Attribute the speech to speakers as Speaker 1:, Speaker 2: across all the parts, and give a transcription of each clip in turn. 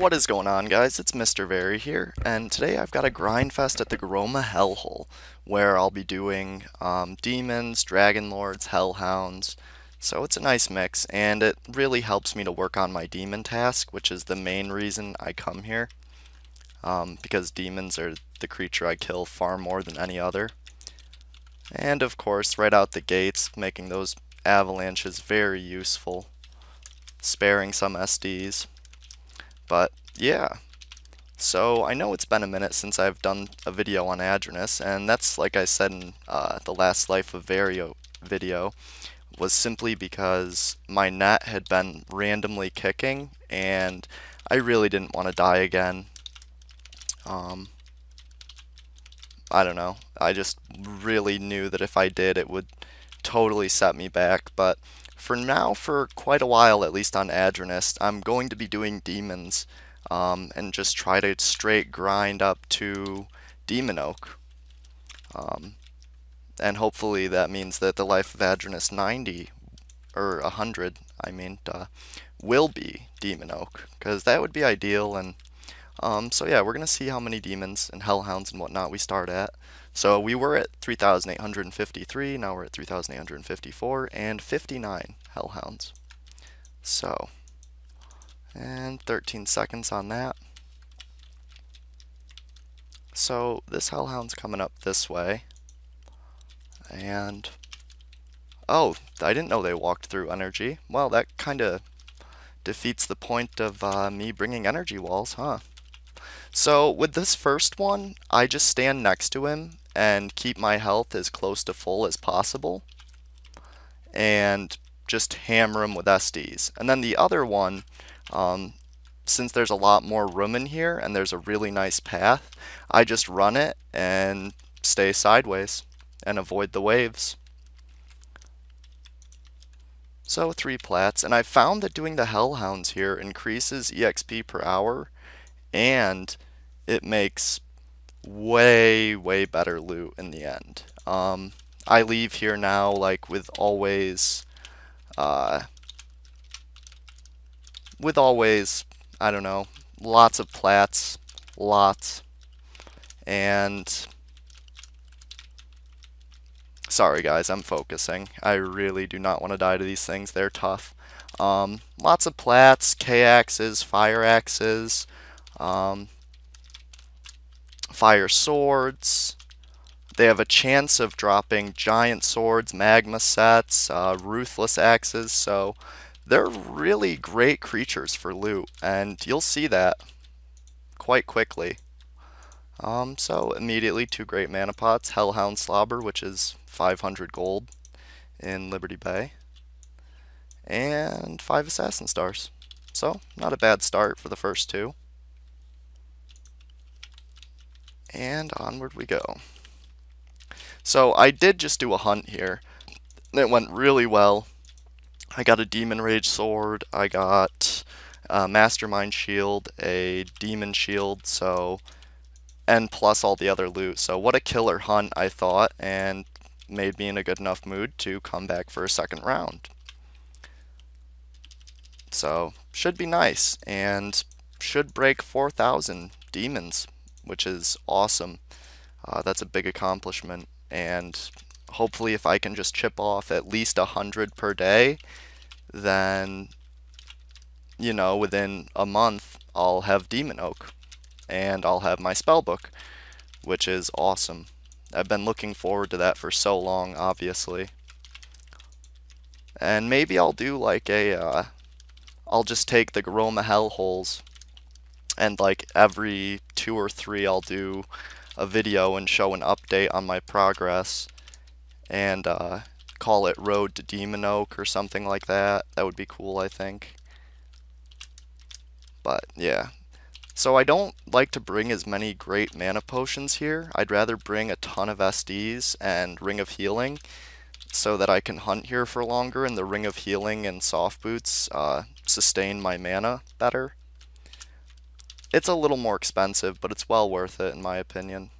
Speaker 1: What is going on, guys? It's MrVerry here, and today I've got a Grindfest at the Goroma Hellhole, where I'll be doing demons, dragon lords, hellhounds. So it's a nice mix, and it really helps me to work on my demon task, which is the main reason I come here, because demons are the creature I kill far more than any other. And of course, right out the gates, making those avalanches very useful, sparing some SDs. But yeah, so I know it's been a minute since I've done a video on Adronus, and that's like I said in the last Life of Vario video, was simply because my net had been randomly kicking, and I really didn't want to die again. I don't know, I just really knew that if I did, it would totally set me back, but for now, for quite a while, at least on Adronus, I'm going to be doing demons, and just try to straight grind up to Demon Oak. And hopefully that means that the Life of Adronus 90, or 100, I mean, will be Demon Oak, because that would be ideal. And so yeah, we're going to see how many demons and hellhounds and whatnot we start at. So we were at 3,853, now we're at 3,854, and 59 hellhounds. So, and 13 seconds on that. So this hellhound's coming up this way, and oh, I didn't know they walked through energy. Well, that kind of defeats the point of me bringing energy walls, huh? So with this first one, I just stand next to him and keep my health as close to full as possible, and just hammer him with SDs. And then the other one, since there's a lot more room in here and there's a really nice path, I just run it and stay sideways and avoid the waves. So 3 plats, and I found that doing the Hellhounds here increases EXP per hour, and it makes way better loot in the end. I leave here now like with always, I don't know, lots of plats, lots, and sorry guys, I'm focusing. I really do not want to die to these things, they're tough. Lots of plats, K-axes, fire axes, fire swords. They have a chance of dropping giant swords, magma sets, ruthless axes, so they're really great creatures for loot, and you'll see that quite quickly. So immediately 2 great mana pots, Hellhound Slobber, which is 500 gold in Liberty Bay, and 5 Assassin Stars. So not a bad start for the first 2. And onward we go. So I did just do a hunt here. It went really well. I got a Demon Rage Sword, I got a Mastermind Shield, a Demon Shield, and plus all the other loot. So what a killer hunt, I thought, and made me in a good enough mood to come back for a second round. So should be nice, and should break 4,000 demons, which is awesome. That's a big accomplishment, and hopefully if I can just chip off at least 100 per day, then, you know, within a month I'll have Demon Oak, and I'll have my spellbook, which is awesome. I've been looking forward to that for so long, obviously. And maybe I'll do like I'll just take the Goroma Hellholes, and like every 2 or 3 I'll do a video and show an update on my progress, and call it Road to Demon Oak or something like that. That would be cool, I think. But yeah. So I don't like to bring as many great mana potions here. I'd rather bring a ton of SDs and Ring of Healing, so that I can hunt here for longer, and the Ring of Healing and soft boots sustain my mana better. It's a little more expensive, but it's well worth it in my opinion.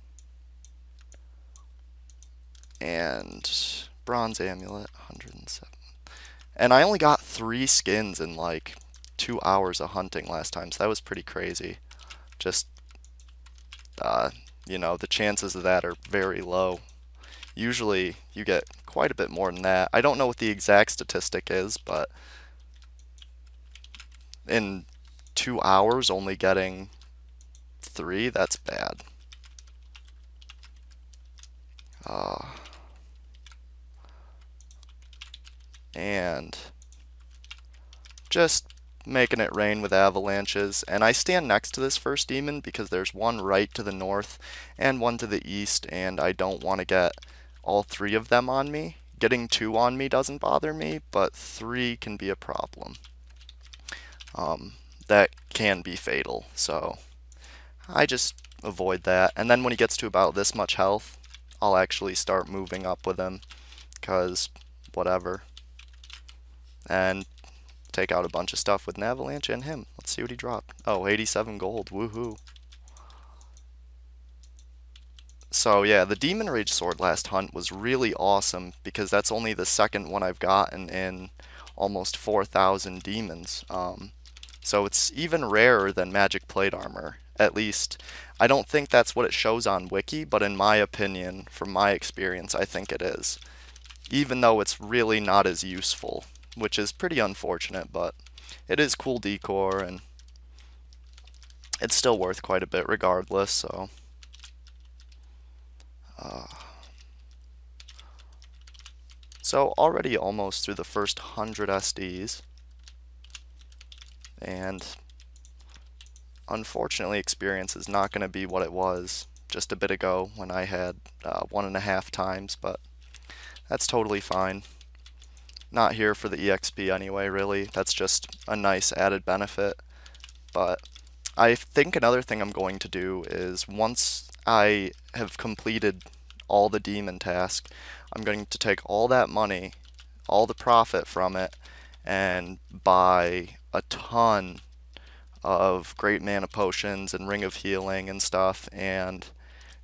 Speaker 1: And Bronze Amulet, 107. And I only got 3 skins in like 2 hours of hunting last time, so that was pretty crazy. Just, you know, the chances of that are very low. Usually you get quite a bit more than that. I don't know what the exact statistic is, but in 2 hours only getting 3, that's bad. And just making it rain with avalanches. And I stand next to this first demon because there's one right to the north and one to the east, and I don't want to get all 3 of them on me. Getting 2 on me doesn't bother me, but 3 can be a problem. That can be fatal, so I just avoid that. And then when he gets to about this much health, I'll actually start moving up with him, because whatever. And take out a bunch of stuff with an avalanche and him. Let's see what he dropped. Oh, 87 gold. Woohoo. So yeah, the Demon Rage Sword last hunt was really awesome because that's only the second one I've gotten in almost 4,000 demons. So it's even rarer than Magic Plate Armor. At least, I don't think that's what it shows on Wiki, but in my opinion, from my experience, I think it is. Even though it's really not as useful, which is pretty unfortunate, but it is cool decor, and it's still worth quite a bit regardless, so. So already almost through the first 100 SDs, and unfortunately experience is not going to be what it was just a bit ago when I had 1.5 times, but that's totally fine. Not here for the EXP anyway, really. That's just a nice added benefit. But I think another thing I'm going to do is once I have completed all the demon tasks, I'm going to take all that money, all the profit from it, and buy a ton of Great Mana Potions and Ring of Healing and stuff, and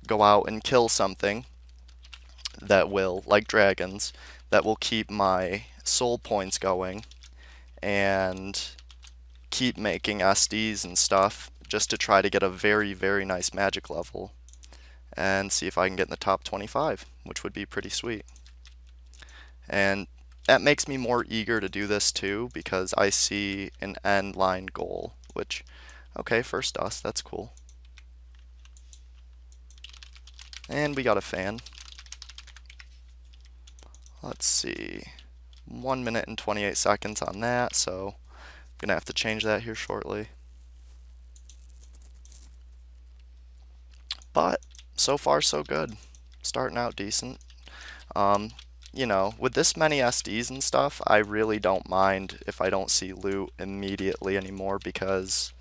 Speaker 1: go out and kill something that will, like dragons, that will keep my soul points going, and keep making SDs and stuff, just to try to get a very, very nice magic level, and see if I can get in the top 25, which would be pretty sweet. And that makes me more eager to do this too, because I see an end line goal, which, okay, first dust, that's cool. And we got a fan. Let's see, 1 minute and 28 seconds on that, so I'm gonna have to change that here shortly. But so far so good, starting out decent. You know, with this many SDs and stuff, I really don't mind if I don't see loot immediately anymore, because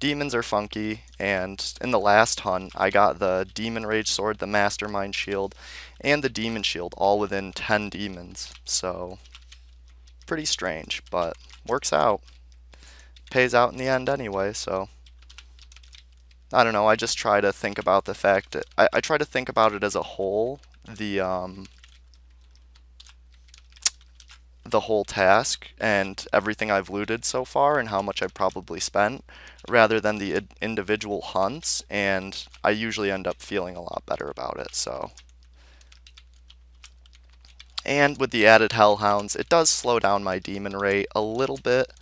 Speaker 1: demons are funky, and in the last hunt, I got the Demon Rage Sword, the Mastermind Shield, and the Demon Shield all within 10 demons, so pretty strange, but works out. Pays out in the end anyway, so I don't know, I just try to think about the fact that I try to think about it as a whole, the whole task and everything I've looted so far and how much I've probably spent, rather than the individual hunts, and I usually end up feeling a lot better about it, so. And with the added Hellhounds, it does slow down my demon rate a little bit,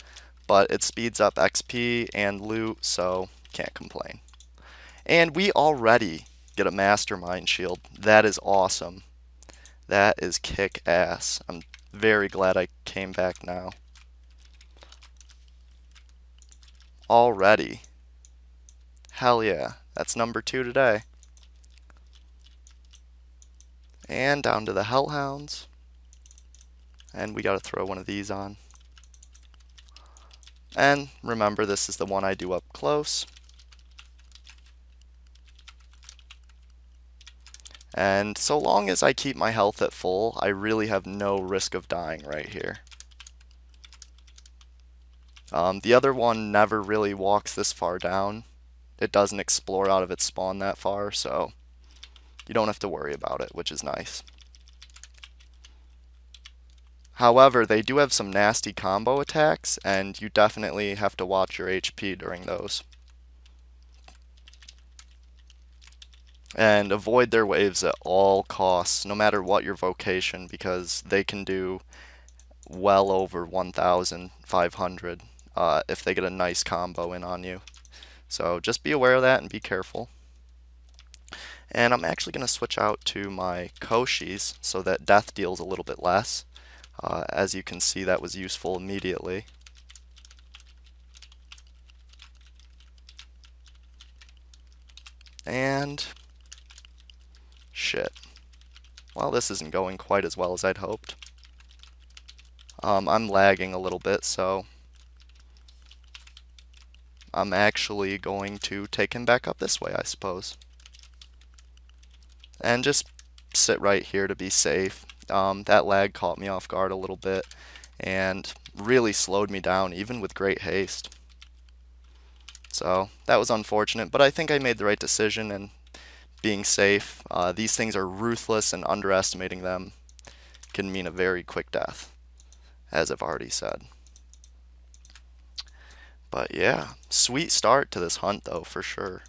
Speaker 1: but it speeds up XP and loot, so can't complain. And we already get a Mastermind Shield. That is awesome. That is kick-ass. I'm very glad I came back now. Already. Hell yeah. That's number 2 today. And down to the Hellhounds. And we gotta throw one of these on. And remember, this is the one I do up close. And so long as I keep my health at full, I really have no risk of dying right here. The other one never really walks this far down. It doesn't explore out of its spawn that far, so you don't have to worry about it, which is nice. However, they do have some nasty combo attacks, and you definitely have to watch your HP during those. And avoid their waves at all costs, no matter what your vocation, because they can do well over 1,500 if they get a nice combo in on you. So just be aware of that and be careful. And I'm actually going to switch out to my Koshis so that death deals a little bit less. As you can see, that was useful immediately. And shit. Well, this isn't going quite as well as I'd hoped. I'm lagging a little bit, so I'm actually going to take him back up this way, I suppose. And just sit right here to be safe. That lag caught me off guard a little bit and really slowed me down, even with great haste. So that was unfortunate, but I think I made the right decision in being safe. These things are ruthless, and underestimating them can mean a very quick death, as I've already said. But yeah, sweet start to this hunt though, for sure.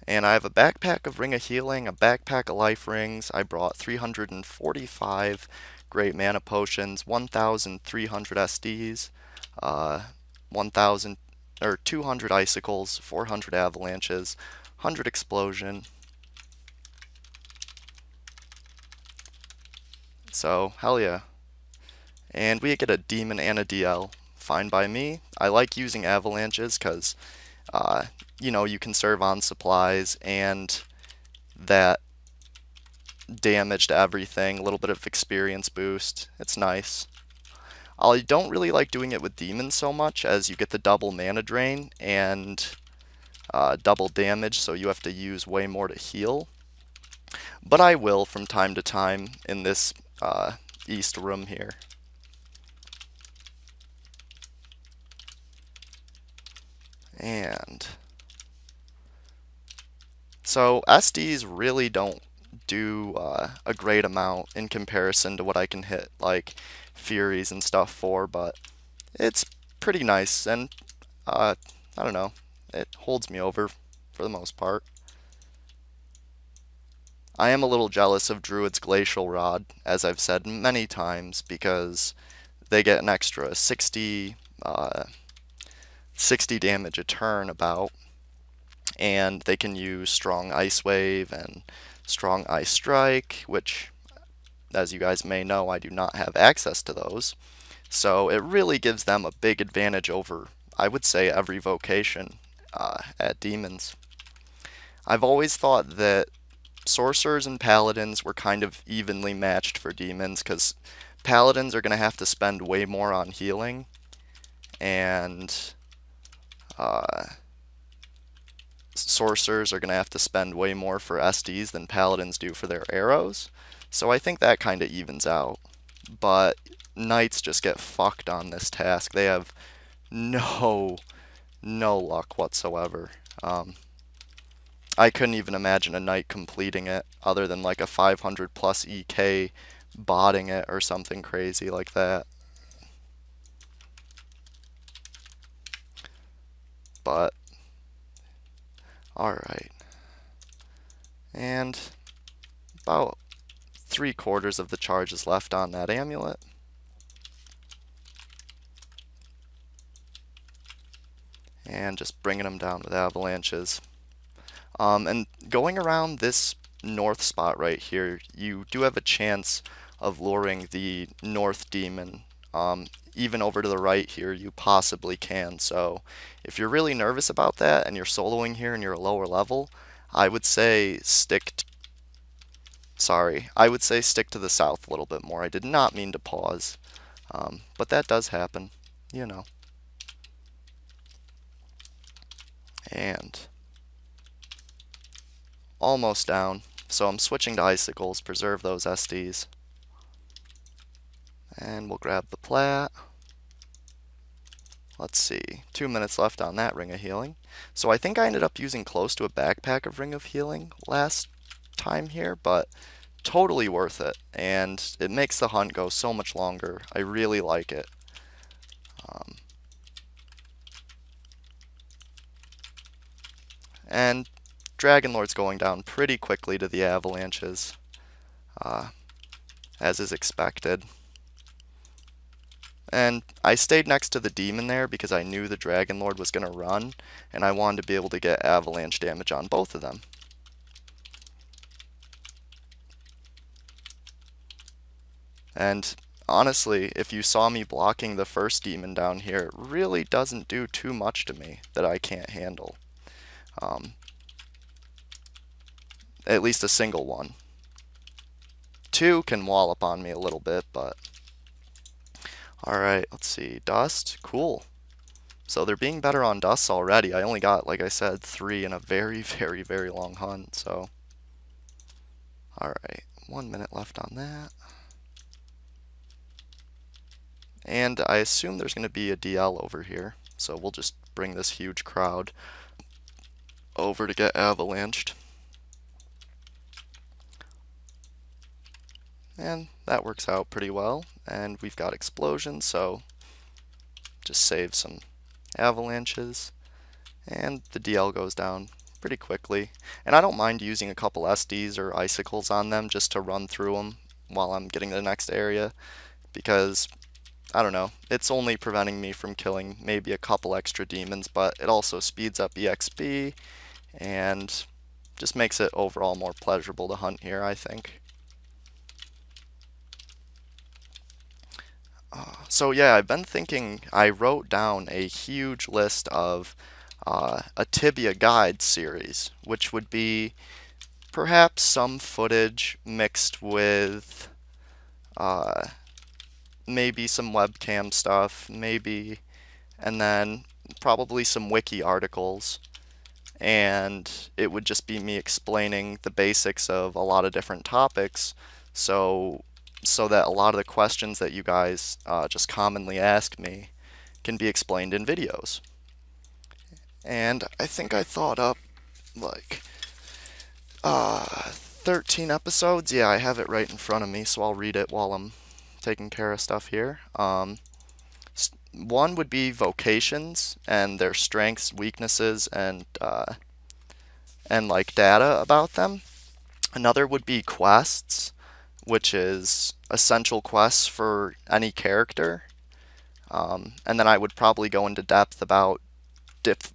Speaker 1: And I have a backpack of Ring of Healing, a backpack of Life Rings. I brought 345 Great Mana Potions, 1,300 SDs, 1,000 or 200 Icicles, 400 Avalanches, 100 Explosion. So hell yeah. And we get a Demon and a DL. Fine by me. I like using Avalanches because you know, you can serve on supplies and that damage to everything, a little bit of experience boost. It's nice. I don't really like doing it with demons so much, as you get the double mana drain and double damage, so you have to use way more to heal. But I will from time to time in this east room here. And so SDs really don't do a great amount in comparison to what I can hit like Furies and stuff for, but it's pretty nice, and I don't know, it holds me over for the most part. I am a little jealous of Druid's Glacial Rod, as I've said many times, because they get an extra 60 damage a turn about, and they can use Strong Ice Wave and Strong Ice Strike, which, as you guys may know, I do not have access to those. So it really gives them a big advantage over, I would say, every vocation at Demons. I've always thought that Sorcerers and Paladins were kind of evenly matched for Demons, because Paladins are going to have to spend way more on healing, and Sorcerers are going to have to spend way more for SDs than Paladins do for their arrows. So I think that kind of evens out. But Knights just get fucked on this task. They have no luck whatsoever. I couldn't even imagine a Knight completing it other than like a 500 plus EK botting it or something crazy like that. But alright. And about 3/4 of the charge is left on that amulet. And just bringing them down with avalanches. And going around this north spot right here, you do have a chance of luring the north demon. Even over to the right here, you possibly can. So if you're really nervous about that and you're soloing here and you're a lower level, I would say stick to the south a little bit more. I did not mean to pause, but that does happen, you know. And almost down, so I'm switching to Icicles, preserve those SDs. And we'll grab the plat. Let's see, 2 minutes left on that Ring of Healing. So I think I ended up using close to a backpack of Ring of Healing last time here, but totally worth it, and it makes the hunt go so much longer. I really like it. And Dragon Lord's going down pretty quickly to the avalanches, as is expected. And I stayed next to the demon there because I knew the Dragon Lord was going to run, and I wanted to be able to get avalanche damage on both of them. And honestly, if you saw me blocking the first demon down here, it really doesn't do too much to me that I can't handle. At least a single one. Two can wallop on me a little bit, but... Alright, let's see. Dust? Cool. So they're being better on dusts already. I only got, like I said, 3 in a very, very, very long hunt, so... Alright, 1 minute left on that. And I assume there's going to be a DL over here, so we'll just bring this huge crowd over to get avalanched. And that works out pretty well, and we've got explosions, so just save some avalanches, and the DL goes down pretty quickly. And I don't mind using a couple SDs or icicles on them just to run through them while I'm getting to the next area, because I don't know, it's only preventing me from killing maybe a couple extra demons, but it also speeds up EXP and just makes it overall more pleasurable to hunt here, I think. So yeah, I've been thinking, I wrote down a huge list of a Tibia guide series, which would be perhaps some footage mixed with maybe some webcam stuff, maybe, and then probably some wiki articles, and it would just be me explaining the basics of a lot of different topics, so that a lot of the questions that you guys just commonly ask me can be explained in videos. And I think I thought up like 13 episodes. Yeah, I have it right in front of me, so I'll read it while I'm taking care of stuff here. One would be vocations and their strengths, weaknesses, and like data about them. Another would be quests, which is essential quests for any character. And then I would probably go into depth about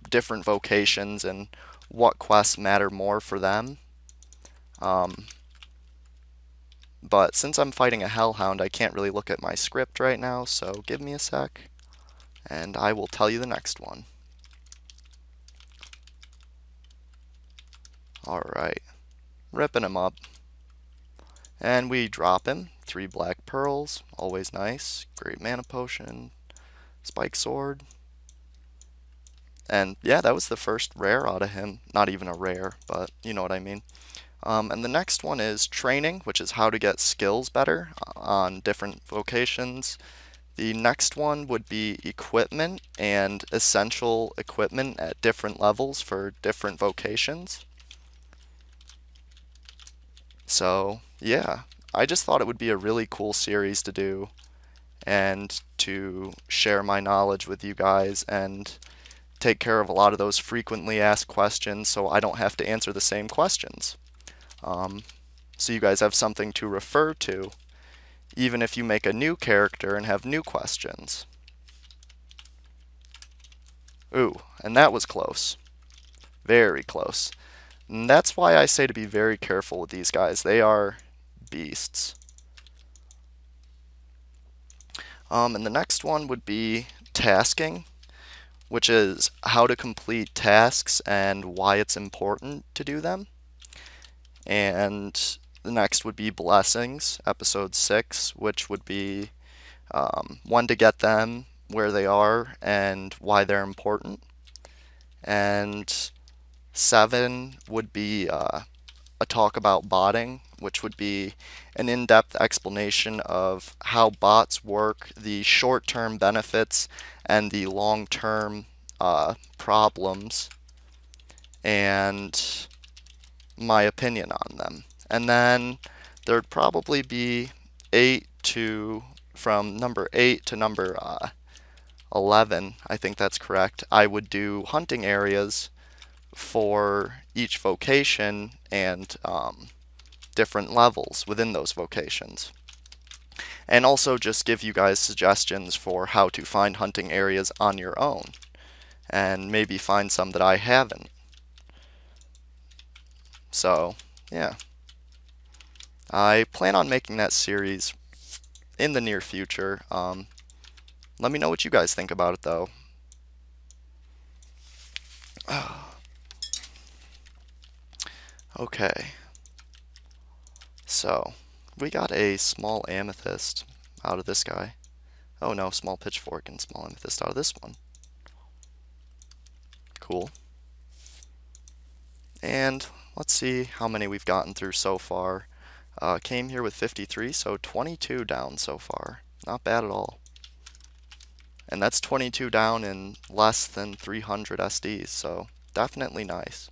Speaker 1: different vocations and what quests matter more for them. But since I'm fighting a Hellhound, I can't really look at my script right now, so give me a sec, and I will tell you the next one. Alright, ripping him up. And we drop him. 3 black pearls, always nice. Great mana potion, spike sword. And yeah, that was the first rare out of him. Not even a rare, but you know what I mean. And the next one is training, which is how to get skills better on different vocations. The next one would be equipment and essential equipment at different levels for different vocations. So yeah, I just thought it would be a really cool series to do and to share my knowledge with you guys and take care of a lot of those frequently asked questions so I don't have to answer the same questions. So you guys have something to refer to, even if you make a new character and have new questions. Ooh, and that was close. Very close. And that's why I say to be very careful with these guys. They are beasts. And the next one would be tasking, which is how to complete tasks and why it's important to do them. And the next would be blessings, episode 6, which would be when to get them, where they are, and why they're important. And 7 would be a talk about botting, which would be an in-depth explanation of how bots work, the short-term benefits, and the long-term problems, and my opinion on them. And then there'd probably be 8 to, from number 8 to number 11, I think that's correct. I would do hunting areas for each vocation and different levels within those vocations. And also just give you guys suggestions for how to find hunting areas on your own, and maybe find some that I haven't. So, yeah. I plan on making that series in the near future. Let me know what you guys think about it, though. Okay. So, we got a small amethyst out of this guy. Oh no, small pitchfork and small amethyst out of this one. Cool. And let's see how many we've gotten through so far. Came here with 53, so 22 down so far. Not bad at all. And that's 22 down in less than 300 SDs, so definitely nice.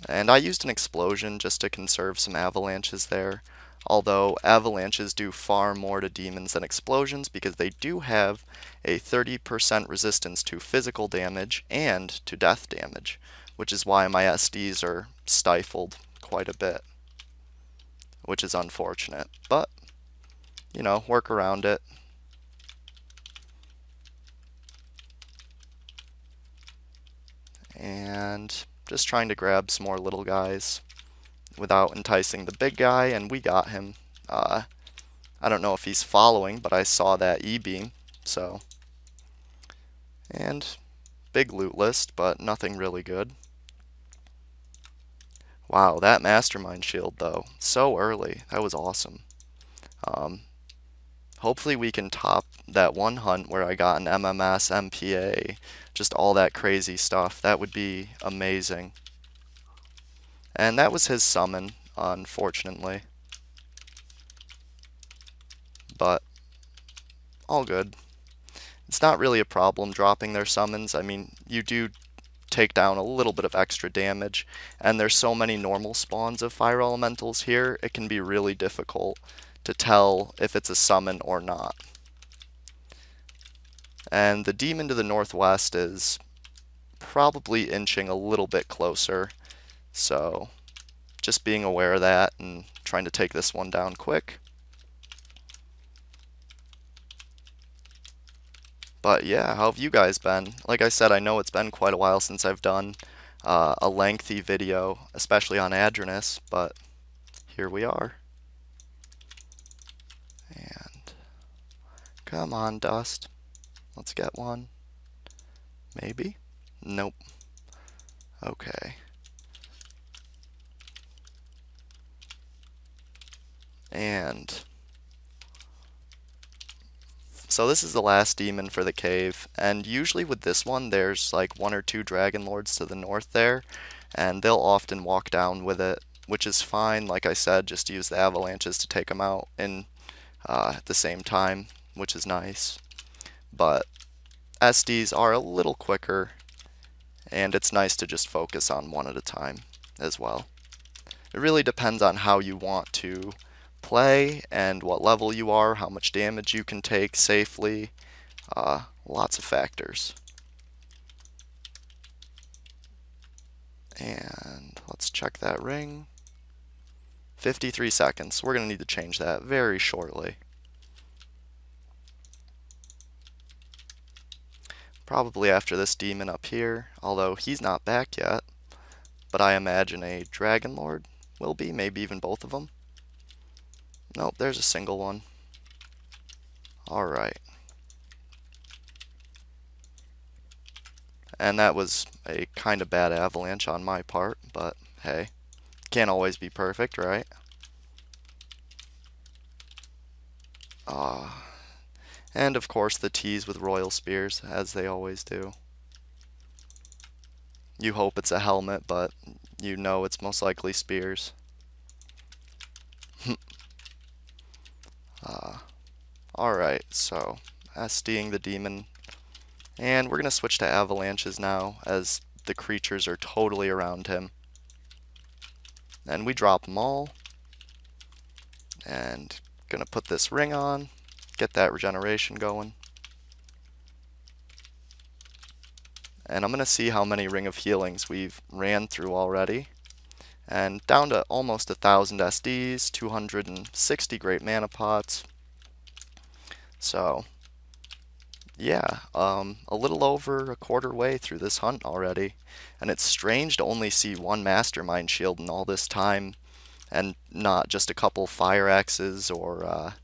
Speaker 1: And I used an explosion just to conserve some avalanches there. Although avalanches do far more to demons than explosions because they do have a 30% resistance to physical damage and to death damage, which is why my SDs are stifled quite a bit, which is unfortunate. But, you know, work around it. And just trying to grab some more little guys without enticing the big guy, and we got him. I don't know if he's following, but I saw that E-beam, so. And big loot list, but nothing really good. Wow, that mastermind shield, though, so early. That was awesome. Hopefully we can top that one hunt where I got an MMS, MPA, just all that crazy stuff. That would be amazing. And that was his summon, unfortunately. But all good. It's not really a problem dropping their summons. I mean, you do take down a little bit of extra damage, and there's so many normal spawns of fire elementals here, it can be really difficult to tell if it's a summon or not. And the demon to the northwest is probably inching a little bit closer, so just being aware of that and trying to take this one down quick. But yeah, how have you guys been? Like I said, I know it's been quite a while since I've done a lengthy video, especially on Adronus, but here we are. And come on, dust. Let's get one. Maybe? Nope. Okay. And so this is the last demon for the cave, and usually with this one there's like 1 or 2 dragon lords to the north there, and they'll often walk down with it, which is fine. Like I said, just use the avalanches to take them out in at the same time, which is nice. But SDs are a little quicker, and it's nice to just focus on one at a time as well. It really depends on how you want to play and what level you are, how much damage you can take safely, lots of factors. And let's check that ring. 53 seconds. We're going to need to change that very shortly. Probably after this demon up here, although he's not back yet, but I imagine a dragon lord will be, maybe even both of them. Nope, there's a single one. Alright. And that was a kind of bad avalanche on my part, but hey, can't always be perfect, right? And of course the T's with royal spears, as they always do. You hope it's a helmet, but you know it's most likely spears. Alright, so SDing the demon, and we're going to switch to avalanches now, as the creatures are totally around him. And we drop them all. And gonna put this ring on, get that regeneration going. And I'm gonna see how many Ring of Healings we've ran through already. And down to almost 1,000 SDs, 260 great mana pots. So, yeah, a little over a quarter way through this hunt already. And it's strange to only see one Mastermind Shield in all this time, and not just a couple Fire Axes or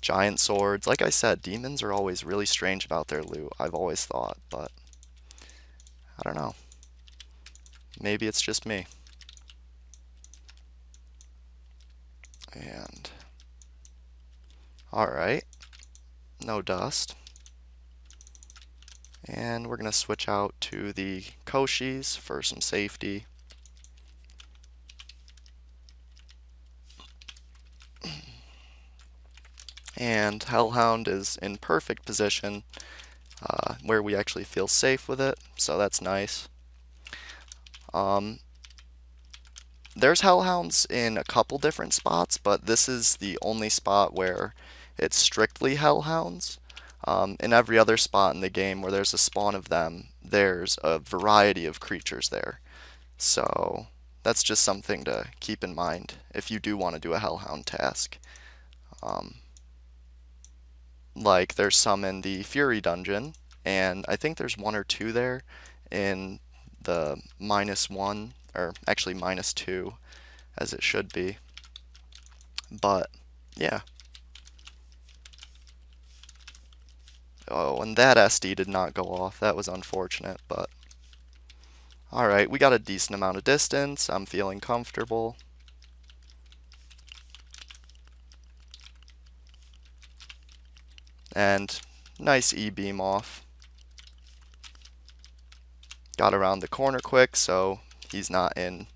Speaker 1: Giant Swords. Like I said, demons are always really strange about their loot, I've always thought, but I don't know. Maybe it's just me. And alright, no dust. And we're going to switch out to the Koshis for some safety. And Hellhound is in perfect position where we actually feel safe with it, so that's nice. There's Hellhounds in a couple different spots, but this is the only spot where it's strictly Hellhounds. In every other spot in the game where there's a spawn of them, there's a variety of creatures there. So that's just something to keep in mind if you do want to do a Hellhound task. Like there's some in the Fury dungeon, and I think there's one or two there in the -1, or actually -2, as it should be. But yeah. Oh, and that SD did not go off. That was unfortunate, but alright, we got a decent amount of distance. I'm feeling comfortable. And nice E-beam off. Got around the corner quick, so he's not in,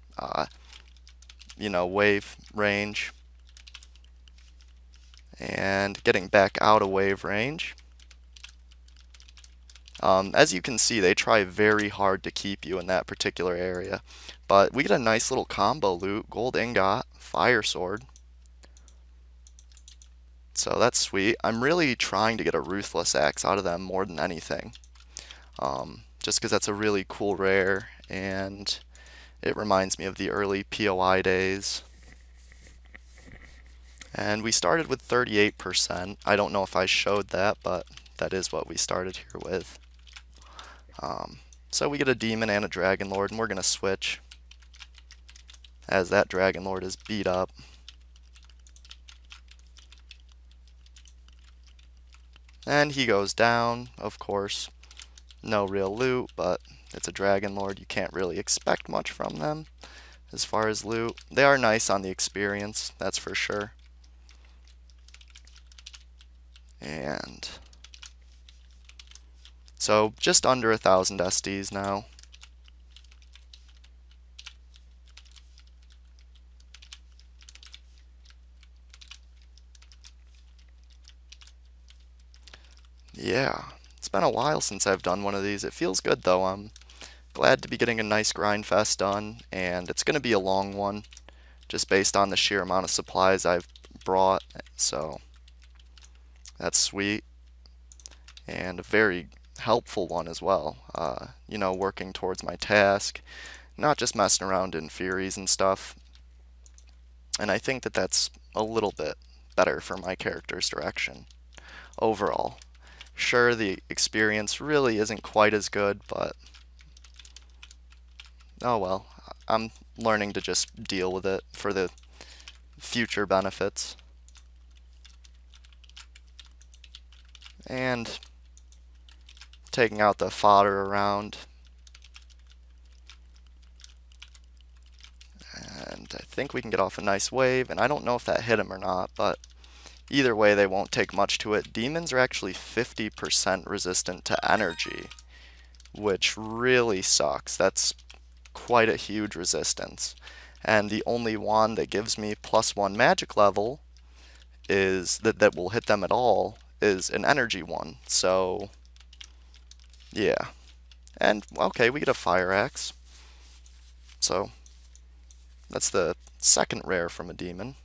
Speaker 1: wave range. And getting back out of wave range. As you can see, they try very hard to keep you in that particular area. But we get a nice little combo loot, gold ingot, fire sword. So that's sweet. I'm really trying to get a Ruthless Axe out of them more than anything. Just because that's a really cool rare, and it reminds me of the early POI days. And we started with 38%. I don't know if I showed that, but that is what we started here with. So we get a Demon and a Dragon Lord, and we're going to switch, as that Dragon Lord is beat up. And he goes down, of course. No real loot, but it's a Dragon Lord. You can't really expect much from them as far as loot. They are nice on the experience, that's for sure. And so just under 1,000 SDs now. Yeah, it's been a while since I've done one of these. It feels good though. I'm glad to be getting a nice Grindfest done, and it's going to be a long one, just based on the sheer amount of supplies I've brought, so that's sweet. And a very helpful one as well, working towards my task, not just messing around in Furies and stuff. And I think that that's a little bit better for my character's direction overall. Sure, the experience really isn't quite as good, but oh well, I'm learning to just deal with it for the future benefits. And taking out the fodder around. And I think we can get off a nice wave, and I don't know if that hit him or not, but either way they won't take much to it. Demons are actually 50% resistant to energy, which really sucks. That's quite a huge resistance. And the only wand that gives me +1 magic level is that will hit them at all is an energy one. So yeah. And okay, we get a fire axe. So That's the second rare from a demon.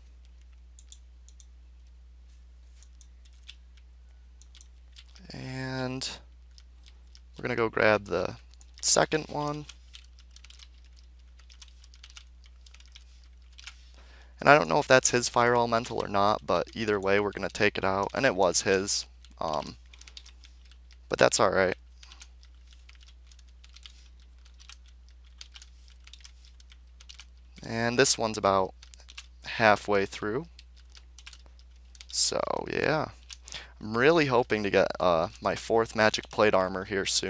Speaker 1: And we're going to go grab the second one. And I don't know if that's his fire elemental or not, but either way we're going to take it out. And it was his. But that's alright. And this one's about halfway through. So yeah, I'm really hoping to get my 4th magic plate armor here soon.